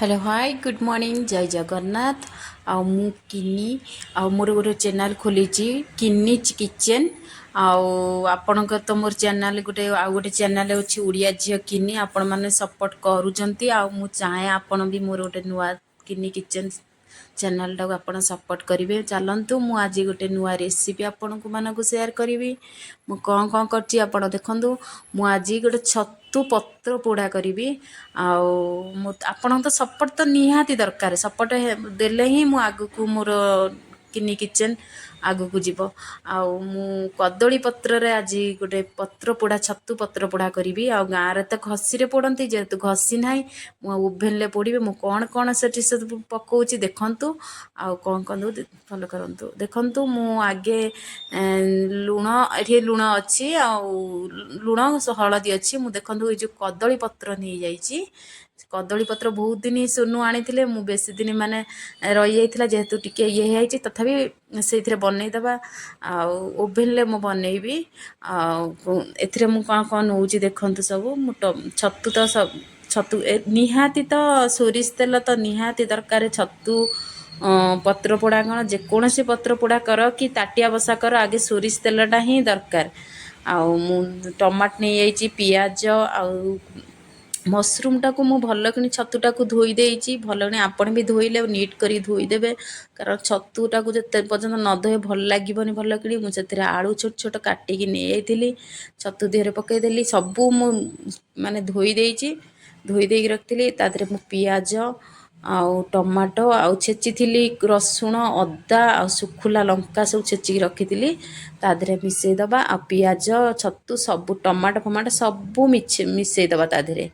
Hello hi good morning जय जगन्नाथ। आउ मु किन्नी आउ मोर गोटे चैनल खोली किन्नी किचेन। आउ आपणकर तो मोर चैनल गोटे आउ गोटे चैनल अच्छी उड़िया झील किन्नी आपण मैंने सपोर्ट करुँच आउ मु चाहे आपण भी मोर गोटे नुआ किन्नी किचेन चैनल टाक आप सपोर्ट करेंगे। चलतु मु आज गोटे नुआ रेसिपी आपण मानक सेयार करी मु कौन कौन कर देखु। मु आज गोटे छतु पत्र पोड़ा करी आपण तो सपोर्ट तो निहाती दरकार सपोर्ट देले ही मु आगु मोर किन्नी किचेन आगु को जीव। आउ मु कदली पत्र रे आज गोटे पत्र पोड़ा छतु पत्र पोड़ा करी। आ गाँव रे तो घसी रे पोड़ती जेहेतु घसी ना मु ओभेन ले पोड़ी मु कौन कौन से सब पकाऊँच देखु। आउ कौन कौन फलो करूँ देखु। मु आगे लुण ये लुण अच्छी आउ लुण हलदी अच्छी मु देखु ये जो कदली पत्र नहीं जाइए कदली पत्र बहुत दिन सोनू आनी मु बेसी दिन माने रही जाइए जेहेतु टिके ये है तथापि से बनईदबा ओभेन ले मु बनईबी। ए मु कौन कौन नौ देखु सब मु छतु तो सब छतु निहाती तो सोरिष तेल तो निहाती दरकार छतु पत्र पोड़ा कौन जेकोसी पत्र पोड़ा कर कि ताटिया बसा कर आगे सोरिष तेलटा ही दरकार। आउ मु टमाट नहीं जाइए पियाज आउ मसरूम टाक मु भल कि छतुटा को धोई देती भल कि आपण भी धोइले नीट करी धोईदेवे कारण छतुटा को जिते पर्यटन न धोए भल लगे भल कि मुझे आलू छोट छोट काटिकी नहीं छतु देहरे पकईदेली सबू मु माने धोई देती धोई देकी रखी तादरे मु पियाज आउ टमाटो आउ छेची थी रसुण अदा आ सुखुला लंका सब छेचिकी रखी तादरे मिसईदबा आ पियाज छतु सबू टमाटो फमाटो सबू मिसईदबा तादरे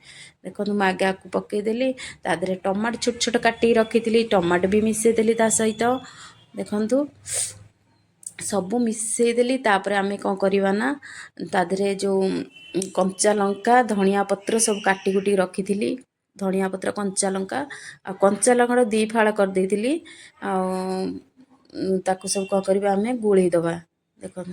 देखो मुझे आगे आपको पकईदेली तादरे टमाटो छोट छोट काटिकी रखी टमाटो भी मिसईदेली ता सहित देखु सबू मिसईदेली। तापर आम कौन करवा ना तादरे जो कंचा लंका धनिया पत्र सब काटी कुटी रखी धनिया पत्र कंचा लंका आ कंचा लंका दी फाड़ कर देती ताकू सब कौन करवा आम गोलईदबा देखो।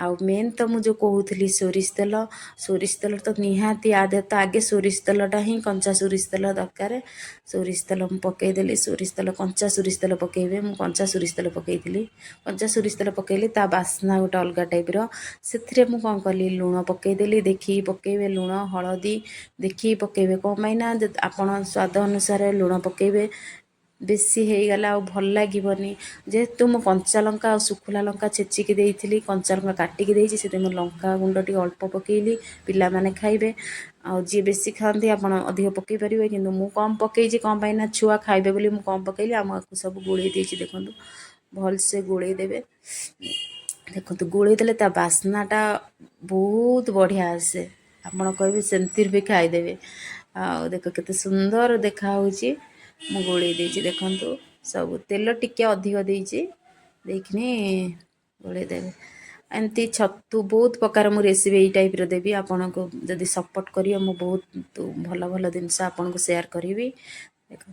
आउ मेन तो मुझे कहूली सोरिष तेल तो निहाती आदे तो आगे सोरिष तेलटा ही कंचा सोरिष तेल दरकार सोरिष तेल पकईदेली सोरिष तेल कंचा सोरिष तेल पकईबे मु कंचा सोरिष तेल पकईली कंचा सोरिष तेल पकईली ता बास्ना गोटे अलग टाइप से मु कौन कली लुण पकईदेली देखी पकईबे लुण हलदी देखी पकईबे कौन पाइना आपण स्वाद अनुसार लुण पकईबे बेसी हो गला भल लगे जेहेतु मु कंचा लंका और सुखुला लंका छेचिकी देती कंचा लंका काटिकी देती से लंका गुंड टी अल्प पकईली पिला माने खाइबे आ जी बेसी खाती आप अधिक पकई पारे कि मु कम पकई कौन पाइना छुआ खाइबे बोली मु कम पकईली आम सब गोलई देती देखु भलसे गोलई देवे देखो गोलई देले ता बास्नाटा बहुत बढ़िया आसे आपण कहे सेमती भी खाईदेवे आ देख केते सुंदर देखा मु गोलई देती देखु सब तेल टिके अधिक देती देखनी गोलई देवे एमती छतु बहुत प्रकार मु रेसिपी यही टाइप देवी आपन को जदि सपोर्ट करिए मु बहुत भल भल जिनस आपन को शेयर करी देख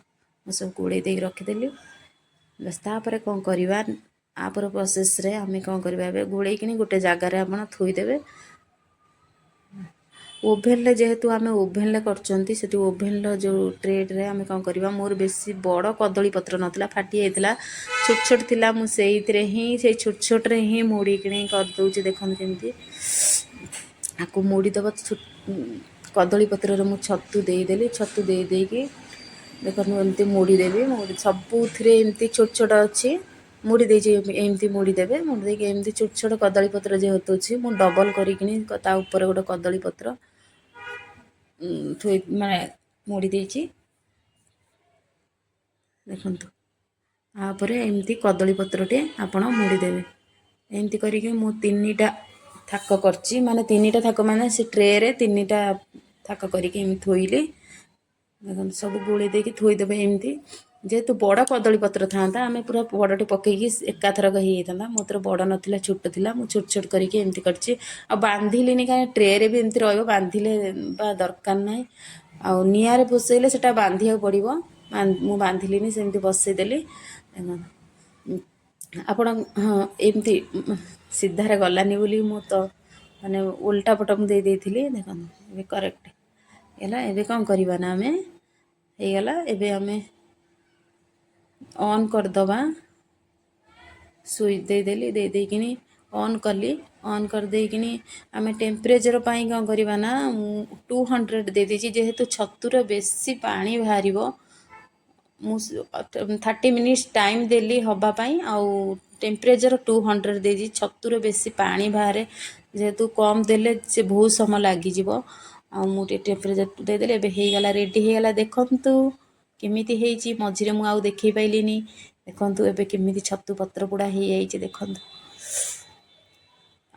मु सब गोलई दे रखीदेली बस तापर कौन करवा आपर प्रोसेस रे आम कौन करवा गोलई कि गोटे जगार आप थोईदेवे ओभेन जेहेतु आम ओभेन कर ओभेन जो ट्रेड रे आम कौन करवा मोर बेसी बड़ कदली पत्र नाला फाटी जाता छोट छोट थिला मुझे ही से छोट छोट रे ही मोड़ी कि करदे देखते केमती आपको मोड़ीदब कदली पत्र मु छतु देदेली छतु देदेकी देखो एमती मोड़ीदेवी सबूरे एमती छोट छोट अच्छी मुड़ी एमती मुड़ीदेवे मुड़ी एमती छोट छोट कदली पत्र जेहेतु अच्छी मु डबल करी गोटे कदली पत्र माने मुड़ी देची देखु आपर एमती कदली पत्रटे आपण मुड़ीदेवे एमती करके मु तीनटा थाक करची माने तीनटा थाक माने से ट्रे रे तीनटा थाक करके एमती थोइली देखो सब गोली देके थोईदेवे एमती जेहेतु बड़ कदली पत्र था आम पूरा बड़टे पकईकी एकाथरक हो जाता मोर बड़ नाला छोट थी मुझे छोट छोट करके एमती करची आ बांधिलीनि कहीं ट्रे रे भी एमती रही बांधिले दरकार ना आ निआरे बसैले से बांधिया पड़ो मु बांधिलीनि सेमती बसईदेली आपण हाँ एमती सीधारे गलानी बोली मु तो माने उल्टा पट मुझे देती देखो करेक्ट है एवं कौन करवा ना आम ହେଇଗଲା। ଏବେ ଆମେ ଅନ୍ କରିଦେବା। ସୁଇଚ୍ ଦେଇଦେଲି, ଦେଇକିନି ଅନ୍ କଲି। ଅନ୍ କରିଦେଇକିନି ଆମେ ଟେମ୍ପରେଚର୍ ପାଇଁ କ'ଣ କରିବା ନା, ମୁଁ 200 ଦେଇଦେଇଛି। ଯେହେତୁ ଛତୁର ବେଶୀ ପାଣି ବାହାରିବ, ମୁଁ 30 ମିନିଟ୍ସ ଟାଇମ୍ ଦେଲି ହେବା ପାଇଁ। ଆଉ ଟେମ୍ପରେଚର୍ 200 ଦେଇଛି। ଛତୁର ବେଶୀ ପାଣି ବାହାରେ, ଯେହେତୁ କମ୍ ଦେଲେ ସେ ବହୁତ ସମୟ ଲାଗିଯିବ। ଆଉ ମୁଁ ଟିକେ ଟେମ୍ପରେଚର୍ ଦେଇଦେଲି। ଏବେ ହେଇଗଲା, ରେଡ଼ି ହେଇଗଲା। ଦେଖନ୍ତୁ କେମିତି ହେଇଛି। ମଝିରେ ମୁଁ ଆଉ ଦେଖେଇ ପାଇଲିନି। ଦେଖନ୍ତୁ ଏବେ କେମିତି ଛତୁ ପତ୍ର ପୋଡ଼ା ହେଇଯାଇଛି ଦେଖନ୍ତୁ।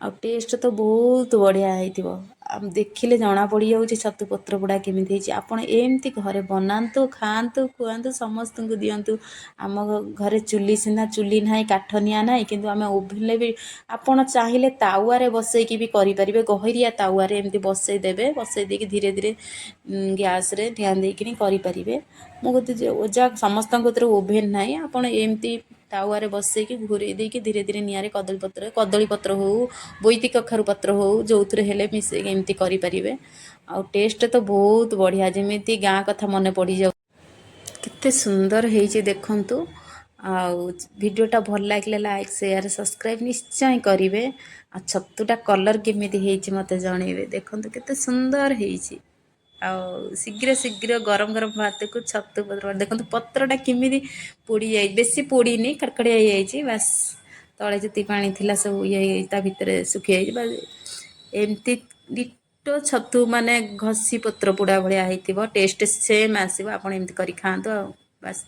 ଆଉ ଟେଷ୍ଟ ତ ବହୁତ ବଢ଼ିଆ ହେଇଥିବ। ଦେଖିଲେ ଜଣା ପଡ଼ିଯାଉଛି ଛତୁ ପତ୍ର ପୋଡ଼ା କେମିତି ହେଇଛି। ଆପଣ ଏମିତି ଘରେ ବନାନ୍ତୁ, ଖାଆନ୍ତୁ, ଖୁଆନ୍ତୁ, ସମସ୍ତଙ୍କୁ ଦିଅନ୍ତୁ। ଆମ ଘରେ ଚୁଲି ସିନା ଚୁଲି ନାହିଁ, କାଠ ନିଆଁ ନାହିଁ, କିନ୍ତୁ ଆମେ ଓଭେନ୍ରେ ବି ଆପଣ ଚାହିଁଲେ ତାୱାରେ ବସେଇକି ବି କରିପାରିବେ। ଗହିରିଆ ତାୱାରେ ଏମିତି ବସେଇ ଦେବେ। ବସେଇ ଦେଇକି ଧୀରେ ଧୀରେ ଗ୍ୟାସ୍ରେ ନିଆଁ ଦେଇକିନି କରିପାରିବେ। ମୁଁ ଓଜା ସମସ୍ତଙ୍କ କତିରେ ଓଭେନ୍ ନାହିଁ। ଆପଣ ଏମିତି ତାୱାରେ ବସେଇକି ଘୋରେଇ ଦେଇକି ଧୀରେ ଧୀରେ ନିଆଁରେ କଦଳୀ ପତ୍ର ହଉ, ବୋଇତି କଖାରୁ ପତ୍ର ହଉ, ଯେଉଁଥିରେ ହେଲେ ମିଶେଇକି ଏମିତି କରିପାରିବେ। ଆଉ ଟେଷ୍ଟ ତ ବହୁତ ବଢ଼ିଆ, ଯେମିତି ଗାଁ କଥା ମନେ ପଡ଼ିଯାଉ। କେତେ ସୁନ୍ଦର ହେଇଛି ଦେଖନ୍ତୁ। ଆଉ ଭିଡ଼ିଓଟା ଭଲ ଲାଗିଲେ ଲାଇକ୍, ସେୟାର, ସବସ୍କ୍ରାଇବ୍ ନିଶ୍ଚୟ କରିବେ। ଆଉ ଛତୁଟା କଲର୍ କେମିତି ହେଇଛି ମୋତେ ଜଣେଇବେ। ଦେଖନ୍ତୁ କେତେ ସୁନ୍ଦର ହେଇଛି। ଆଉ ଶୀଘ୍ର ଶୀଘ୍ର ଗରମ ଗରମ ଭାତକୁ ଛତୁ ପତ୍ର ଦେଖନ୍ତୁ। ପତ୍ରଟା କେମିତି ପୋଡ଼ି ଯାଇଛି, ବେଶୀ ପୋଡ଼ିନି, ଖଡ଼ଖଡ଼ିଆ ହେଇଯାଇଛି। ବାସ୍ ତଳେ ଯେତିକି ପାଣି ଥିଲା ସବୁ ତା ଭିତରେ ଶୁଖିଯାଇଛି। ବା ଏମିତି ଡିଟୋ ଛତୁ ମାନେ ଘଷି ପତ୍ର ପୋଡ଼ା ଭଳିଆ ହେଇଥିବ। ଟେଷ୍ଟ ସେମ୍ ଆସିବ। ଆପଣ ଏମିତି କରି ଖାଆନ୍ତୁ। ଆଉ ବାସ୍।